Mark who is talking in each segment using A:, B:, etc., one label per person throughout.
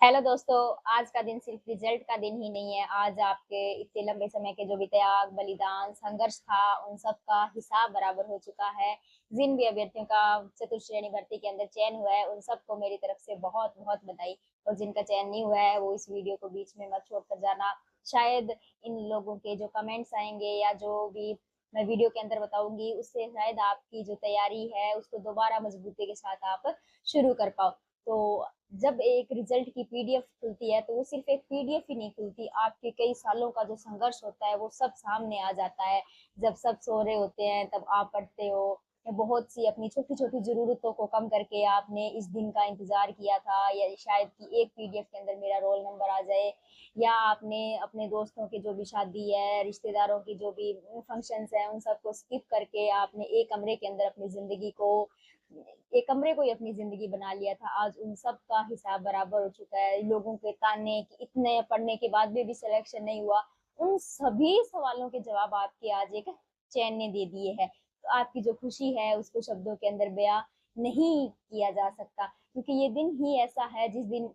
A: Hello दोस्तों, आज का दिन सिर्फ रिजल्ट का दिन ही नहीं है। आज आपके इतने लंबे समय के जो भी त्याग, बलिदान, संघर्ष था, उन सब का हिसाब बराबर हो चुका है। जिन भी अभ्यर्थियों का चतुर्श्रेणी भर्ती के अंदर चयन हुआ है, उन सबको मेरी तरफ से बहुत-बहुत बधाई। और जिनका चयन नहीं हुआ है, वो इस वीडियो को बीच में मत छोड़कर जाना। शायद इन लोगों के जो कमेंट्स आएँगे या जो भी मैं वीडियो के अंदर बताऊँगी, उससे शायद आपकी जो तैयारी है, उसको दोबारा मजबूती के साथ आप शुरू कर पाओ। तो जब एक रिजल्ट की पीडीएफ खुलती है, तो वो सिर्फ एक पीडीएफ ही नहीं खुलती, आपके कई सालों का जो संघर्ष होता है वो सब सामने आ जाता है। जब सब सो रहे होते हैं तब आप पढ़ते हो। बहुत सी अपनी छोटी छोटी जरूरतों को कम करके आपने इस दिन का इंतजार किया था, या शायद कि एक पीडीएफ के अंदर मेरा रोल नंबर आ जाए, या आपने अपने दोस्तों की जो भी शादी है, रिश्तेदारों की जो भी फंक्शंस है, उन सबको स्किप करके आपने एक कमरे के अंदर अपनी जिंदगी को, एक कमरे को ही अपनी जिंदगी बना लिया था। आज उन सब का हिसाब बराबर हो चुका है। लोगों के ताने कि इतने पढ़ने के बाद भी सिलेक्शन नहीं हुआ, उन सभी सवालों के जवाब आपके आज एक चैन ने दे दिए हैं। तो आपकी जो खुशी है उसको शब्दों के अंदर बयां नहीं किया जा सकता, क्योंकि ये दिन ही ऐसा है जिस दिन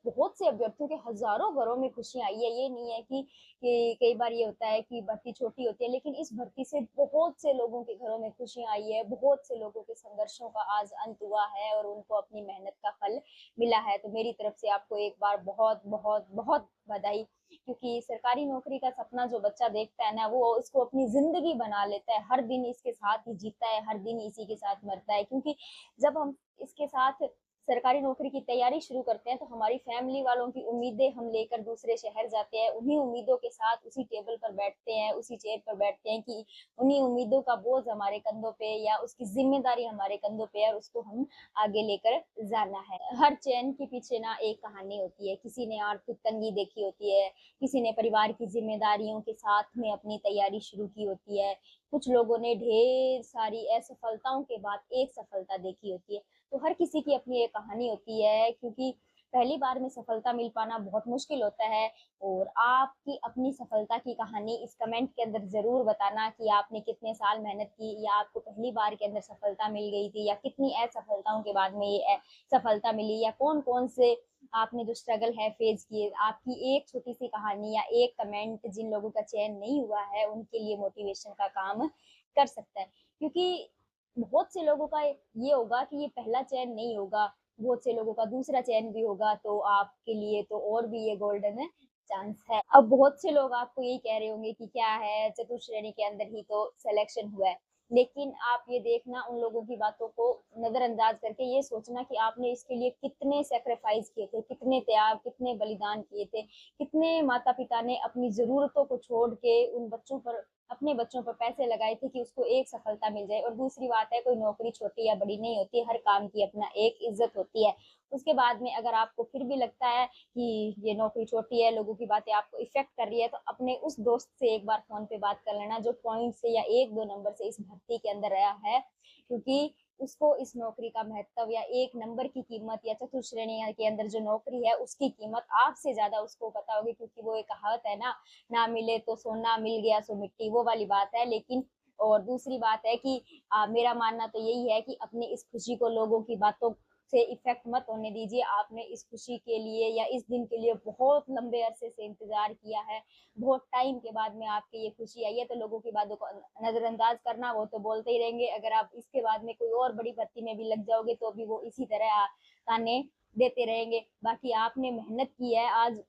A: बहुत से अभ्यर्थियों के हजारों घरों में खुशियां आई है। ये नहीं है कि कई बार ये होता है कि भर्ती छोटी होती है, लेकिन इस भर्ती से बहुत से लोगों के घरों में खुशियां आई है। बहुत से लोगों के संघर्षों का आज अंत हुआ है और उनको अपनी मेहनत का फल मिला है। तो मेरी तरफ से आपको एक बार बहुत बहुत बहुत बधाई, क्योंकि सरकारी नौकरी का सपना जो बच्चा देखता है ना, वो इसको अपनी जिंदगी बना लेता है। हर दिन इसके साथ ही जीता है, हर दिन इसी के साथ मरता है। क्योंकि जब हम इसके साथ सरकारी नौकरी की तैयारी शुरू करते हैं, तो हमारी फैमिली वालों की उम्मीदें हम लेकर दूसरे शहर जाते हैं। उन्हीं उम्मीदों के साथ उसी टेबल पर बैठते हैं, उसी चेयर पर बैठते हैं कि उन्हीं उम्मीदों का बोझ हमारे कंधों पे या उसकी जिम्मेदारी हमारे कंधों पे है और उसको हम आगे लेकर जाना है। हर चयन के पीछे ना एक कहानी होती है। किसी ने आर्थिक तंगी देखी होती है, किसी ने परिवार की जिम्मेदारियों के साथ में अपनी तैयारी शुरू की होती है, कुछ लोगों ने ढेर सारी असफलताओं के बाद एक सफलता देखी होती है। तो हर किसी की अपनी एक कहानी होती है, क्योंकि पहली बार में सफलता मिल पाना बहुत मुश्किल होता है। और आपकी अपनी सफलता की कहानी इस कमेंट के अंदर जरूर बताना कि आपने कितने साल मेहनत की, या आपको पहली बार के अंदर सफलता मिल गई थी, या कितनी असफलताओं के बाद में ये सफलता मिली, या कौन कौन से आपने जो स्ट्रगल है फेस किए। आपकी एक छोटी सी कहानी या एक कमेंट जिन लोगों का चयन नहीं हुआ है उनके लिए मोटिवेशन का काम कर सकता है। क्योंकि बहुत से लोगों का ये होगा कि ये पहला चयन नहीं होगा, बहुत से लोगों का दूसरा चयन भी होगा, तो आपके लिए तो और भी ये गोल्डन चांस है। अब बहुत से लोग आपको यही कह रहे होंगे कि क्या है, चतुश्रेणी के अंदर ही तो सिलेक्शन हुआ है। लेकिन आप ये देखना, उन लोगों की बातों को नजरअंदाज करके ये सोचना कि आपने इसके लिए कितने सेक्रीफाइस किए थे, कितने त्याग, कितने बलिदान किए थे, कितने माता पिता ने अपनी जरूरतों को छोड़ के उन बच्चों पर, अपने बच्चों पर पैसे लगाए थे कि उसको एक सफलता मिल जाए। और दूसरी बात है, कोई नौकरी छोटी या बड़ी नहीं होती, हर काम की अपना एक इज्जत होती है। उसके बाद में अगर आपको फिर भी लगता है कि ये नौकरी छोटी है, लोगों की बातें आपको इफेक्ट कर रही है, तो अपने उस दोस्त से एक बार फोन पे बात कर लेना जो पॉइंट से या एक दो नंबर से इस भर्ती के अंदर रहा है। क्योंकि उसको इस नौकरी का महत्व या एक नंबर की कीमत या चतुर्श्रेणी के अंदर जो नौकरी है उसकी कीमत आपसे ज्यादा उसको पता होगी। क्योंकि वो एक कहावत है ना मिले तो सोना, मिल गया सो मिट्टी, वो वाली बात है। लेकिन और दूसरी बात है कि मेरा मानना तो यही है कि अपनी इस खुशी को लोगों की बातों से इफेक्ट मत होने दीजिए। आपने इस खुशी के लिए या इस दिन के लिए बहुत लंबे अरसे से इंतजार किया है, बहुत टाइम के बाद में आपकी ये खुशी आई है। तो लोगों की बातों को नजरअंदाज करना, वो तो बोलते ही रहेंगे। अगर आप इसके बाद में कोई और बड़ी भर्ती में भी लग जाओगे तो भी वो इसी तरह ताने देते रहेंगे। बाकी आपने मेहनत की है, आज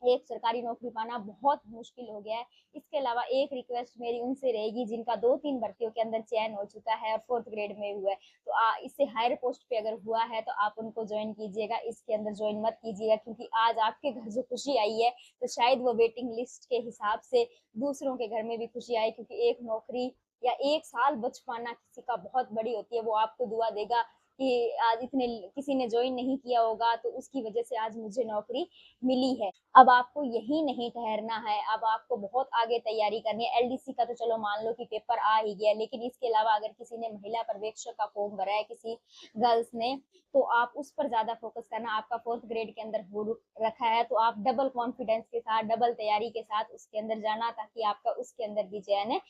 A: एक सरकारी नौकरी पाना बहुत मुश्किल हो गया है। इसके अलावा एक रिक्वेस्ट मेरी उनसे रहेगी जिनका 2-3 भर्तियों के अंदर चयन हो चुका है और 4th ग्रेड में हुआ है, तो इससे हायर पोस्ट पे अगर हुआ है तो आप उनको ज्वाइन कीजिएगा, इसके अंदर ज्वाइन मत कीजिएगा। क्योंकि आज आपके घर जो खुशी आई है, तो शायद वो वेटिंग लिस्ट के हिसाब से दूसरों के घर में भी खुशी आई। क्योंकि एक नौकरी या एक साल बच पाना किसी का बहुत बड़ी होती है। वो आपको दुआ देगा कि आज इतने किसी ने ज्वाइन नहीं किया होगा, तो उसकी वजह से आज मुझे नौकरी मिली है। अब आपको यही नहीं ठहरना है, अब आपको बहुत आगे तैयारी करनी है। एलडीसी का तो चलो मान लो कि पेपर आ ही गया, लेकिन इसके अलावा अगर किसी ने महिला पर्यवेक्षक का फॉर्म भरा है, किसी गर्ल्स ने, तो आप उस पर ज्यादा फोकस करना। आपका 4th ग्रेड के अंदर हो रखा है, तो आप डबल कॉन्फिडेंस के साथ, डबल तैयारी के साथ उसके अंदर जाना, ताकि आपका उसके अंदर भी चयन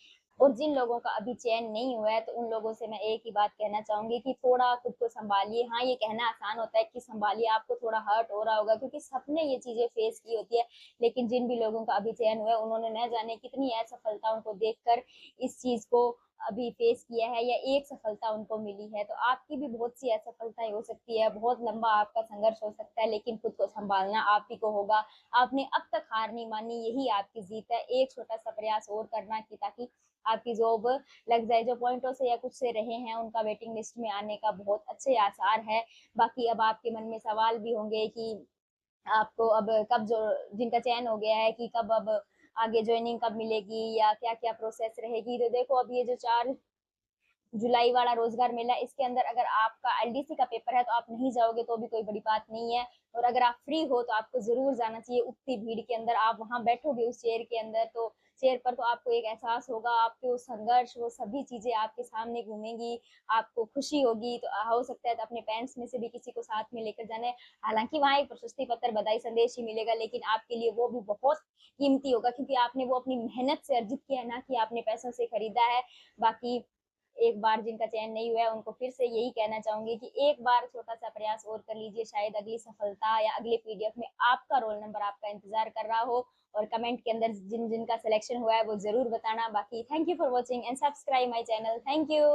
A: और जिन लोगों का अभी चयन नहीं हुआ है तो उन लोगों से मैं एक ही बात कहना चाहूंगी कि थोड़ा खुद को संभालिए। हाँ, ये कहना आसान होता है कि संभालिए, आपको थोड़ा हर्ट हो रहा होगा क्योंकि सबने ये चीजें फेस की होती है, लेकिन जिन भी लोगों का अभी चयन हुआ है उन्होंने न जाने कितनी असफलता उनको देखकर इस चीज को अभी फेस किया है, या एक सफलता उनको मिली है। तो आपकी भी बहुत सी असफलताएं हो सकती है, बहुत लंबा आपका संघर्ष हो सकता है, लेकिन खुद को संभालना आप ही को होगा। आपने अब तक हार नहीं मानी, यही आपकी जीत है। एक छोटा सा प्रयास और करना कि ताकि आपकी जॉब लग जाए। जो पॉइंटों से या कुछ से रहे हैं उनका वेटिंग लिस्ट में आने का बहुत अच्छे आसार है। बाकी अब आपके मन में सवाल भी होंगे कि आपको अब कब जो जिनका चयन हो गया है कि कब अब आगे ज्वाइनिंग कब मिलेगी या क्या क्या प्रोसेस रहेगी। तो देखो, अब ये जो 4 जुलाई वाला रोजगार मेला, इसके अंदर अगर आपका एलडीसी का पेपर है तो आप नहीं जाओगे तो भी कोई बड़ी बात नहीं है, और अगर आप फ्री हो तो आपको जरूर जाना चाहिए। उतनी भीड़ के अंदर आप वहां बैठोगे उस चेयर के अंदर, तो चेयर पर तो आपको एक एहसास होगा, आपके वो संघर्ष वो सभी चीजें आपके सामने घूमेंगी, आपको खुशी होगी। तो हो सकता है तो अपने पेरेंट्स में से भी किसी को साथ में लेकर जाने। हालांकि वहाँ एक प्रशस्ति पत्र बधाई संदेश ही मिलेगा, लेकिन आपके लिए वो भी बहुत कीमती होगा क्योंकि आपने वो अपनी मेहनत से अर्जित किया है, ना कि आपने पैसों से खरीदा है। बाकी एक बार जिनका चयन नहीं हुआ है उनको फिर से यही कहना चाहूंगी कि एक बार छोटा सा प्रयास और कर लीजिए, शायद अगली सफलता या अगले पीडीएफ में आपका रोल नंबर आपका इंतजार कर रहा हो। और कमेंट के अंदर जिन जिनका सिलेक्शन हुआ है वो जरूर बताना। बाकी thank you for watching and subscribe my channel. Thank you.